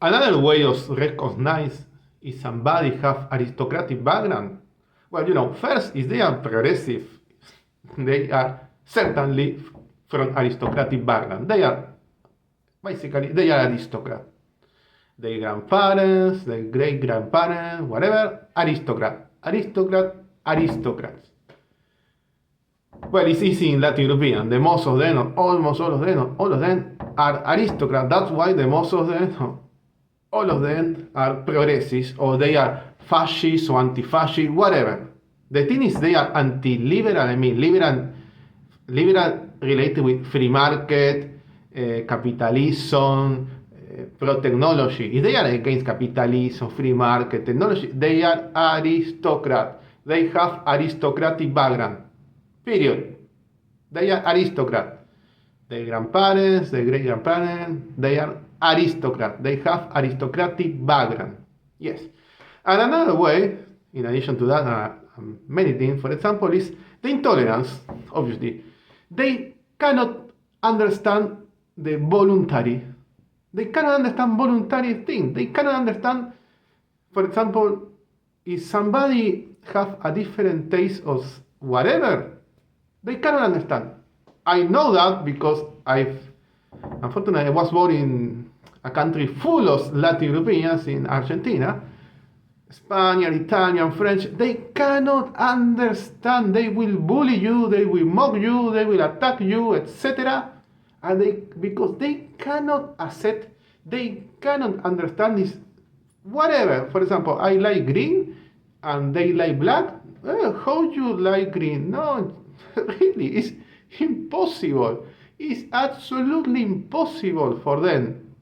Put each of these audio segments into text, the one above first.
Another way of recognize if somebody have aristocratic background. Well, first is they are progressive. They are certainly from aristocratic background. They are aristocrat. Their grandparents, their great grandparents, whatever, aristocrats. Well, it's easy in Latin European. The most of them, or almost all of them are aristocrats. That's why the most of them, all of them are progressives, or they are fascist or anti-fascist, whatever. The thing is, they are anti-liberal. I mean, liberal related with free market, capitalism, pro-technology. If they are against capitalism, free market, technology, they are aristocrat. They have aristocratic background. Period. They are aristocrat. Their grandparents, their great grandparents, they are aristocrat. They have aristocratic background. Yes. And another way, in addition to that, many things, for example, is the intolerance, obviously. They cannot understand the voluntary. They cannot understand voluntary things. They cannot understand, for example, if somebody have a different taste of whatever, they cannot understand. I know that because unfortunately, I was born in a country full of Latin Europeans in Argentina, Spanish, Italian, French. They cannot understand. They will bully you, they will mock you, they will attack you, etc. And because they cannot accept, they cannot understand this. Whatever. For example, I like green and they like black. How you like green? No, really, it's impossible. It's absolutely impossible for them.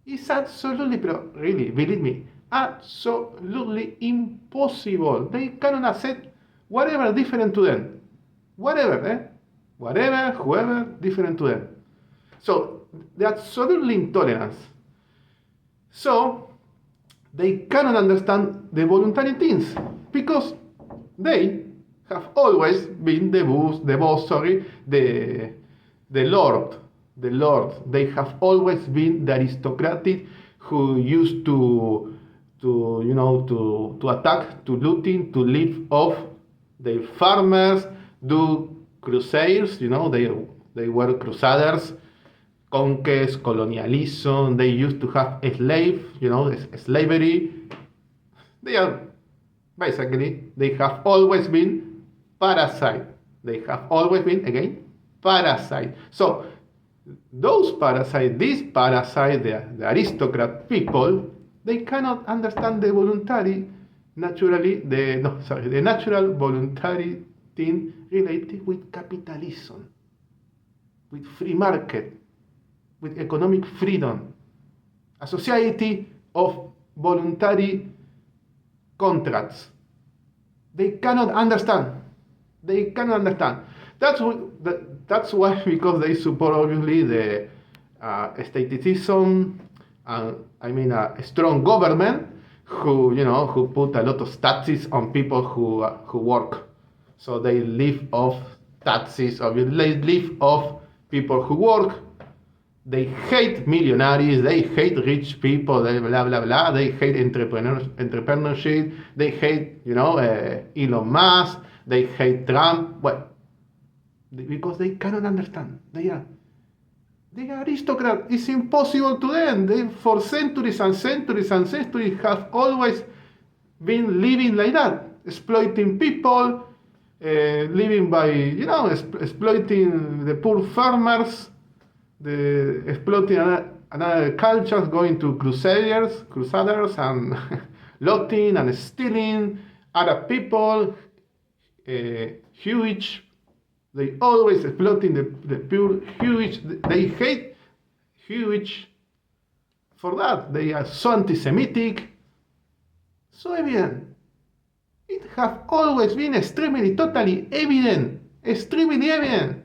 It's absolutely, really, believe me, absolutely impossible. They cannot accept whatever different to them. Whatever, Whatever, whoever, different to them. So, the absolutely intolerance. So, they cannot understand the voluntary things because they have always been the Lord. The Lord. They have always been the aristocratic who used to attack, to looting, to live off the farmers, do crusades. They were crusaders, conquest, colonialism. They used to have slavery. They are basically, they have always been parasite. They have always been, again, parasite. So these parasite, the aristocrat people, they cannot understand the the natural voluntary thing related with capitalism, with free market, with economic freedom, a society of voluntary contracts. They cannot understand. They cannot understand. That's why, because they support obviously the staticism, a strong government who put a lot of taxes on people who work. So they live off taxes, obviously they live off people who work. They hate millionaires, they hate rich people, blah blah blah. They hate entrepreneurship. They hate, Elon Musk. They hate Trump. Well, because they cannot understand. They are aristocrats. It's impossible to them. They, for centuries and centuries and centuries, have always been living like that, exploiting people, living by, exploiting the poor farmers, exploiting another cultures, going to crusaders and looting and stealing other people, huge. They always exploiting the pure huge. They hate huge for that. They are so anti-Semitic, so evident. It has always been extremely, totally evident, extremely evident.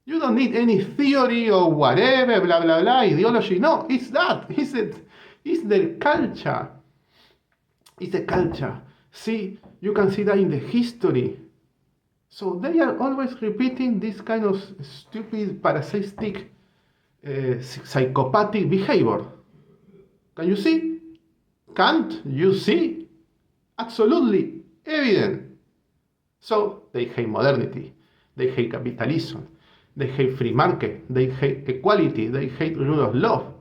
You don't need any theory or whatever, blah, blah, blah, ideology. No, it's that. It's the culture. It's the culture. See, you can see that in the history. So they are always repeating this kind of stupid, parasitic, psychopathic behavior. Can you see? Can't you see? Absolutely evident. So they hate modernity, they hate capitalism, they hate free market, they hate equality, they hate rule of law.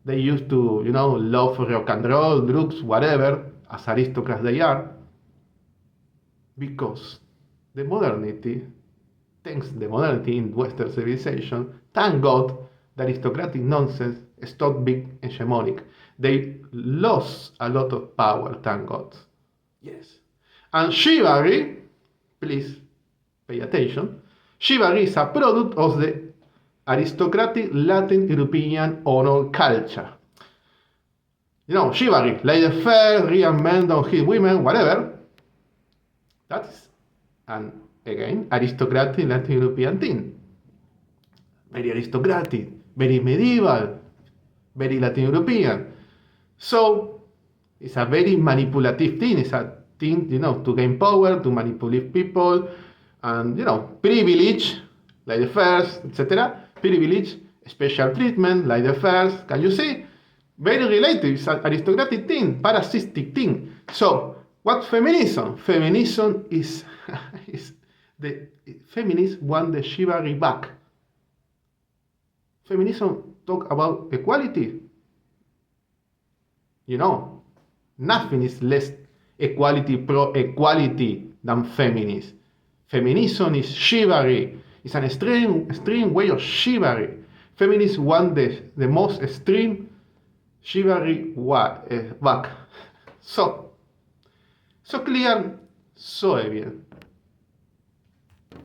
They used to, love rock and roll, drugs, whatever, as aristocrats they are, because the modernity, thanks to the modernity in Western civilization, thank God, the aristocratic nonsense stopped being hegemonic. They lost a lot of power, thank God. Yes. And chivalry, please pay attention, chivalry is a product of the aristocratic Latin European honor culture. Chivalry, like the fair, real men don't hit women, whatever. That's, and again, aristocratic Latin European thing. Very aristocratic, very medieval, very Latin European. So, it's a very manipulative thing. It's a thing, to gain power, to manipulate people, and, privilege, like the first, etc. Privilege, special treatment, like the first. Can you see? Very related. It's an aristocratic thing, parasitic thing. So, what feminism? Feminism is the feminists want the chivalry back. Feminism talk about equality. Nothing is less equality pro-equality than feminism. Feminism is chivalry. It's an extreme way of chivalry. Feminists want the most extreme chivalry back. So clear, so evident.